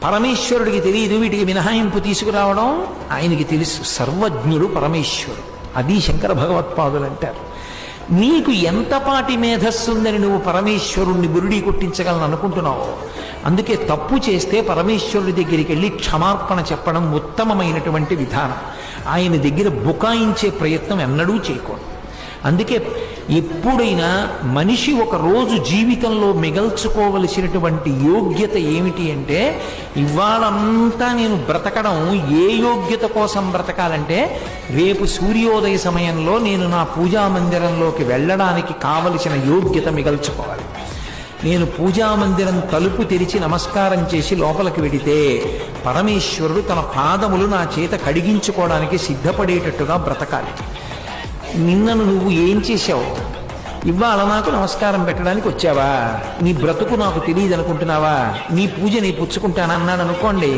పరమేశ్వరుడికి తెలియదు వీటికి మినహాయింపు తీసుకురావడం, ఆయనకి తెలుసు. సర్వజ్ఞుడు పరమేశ్వరుడు. అది శంకర భగవత్పాదులు అంటారు. నీకు ఎంతపాటి మేధస్సు ఉందని నువ్వు పరమేశ్వరుణ్ణి బురుడి కొట్టించగలను అనుకుంటున్నావు. అందుకే తప్పు చేస్తే పరమేశ్వరుడి దగ్గరికి వెళ్ళి క్షమార్పణ చెప్పడం ఉత్తమమైనటువంటి విధానం. ఆయన దగ్గర బుకాయించే ప్రయత్నం ఎన్నడూ చేయకూడదు. అందుకే ఎప్పుడైనా మనిషి ఒక రోజు జీవితంలో మిగల్చుకోవలసినటువంటి యోగ్యత ఏమిటి అంటే, ఇవాళంతా నేను బ్రతకడం ఏ యోగ్యత కోసం బ్రతకాలంటే, రేపు సూర్యోదయ సమయంలో నేను నా పూజా మందిరంలోకి వెళ్ళడానికి కావలసిన యోగ్యత మిగల్చుకోవాలి. నేను పూజామందిరం తలుపు తెరిచి నమస్కారం చేసి లోపలికి వెడితే పరమేశ్వరుడు తన పాదములు నా చేత కడిగించుకోవడానికి సిద్ధపడేటట్టుగా బ్రతకాలి. నిన్నను నువ్వు ఏం చేశావు? ఇవాళ నాకు నమస్కారం పెట్టడానికి వచ్చావా? నీ బ్రతుకు నాకు తెలియదు అనుకుంటున్నావా? నీ పూజ నీ పుచ్చుకుంటానన్నాడు అనుకోండి,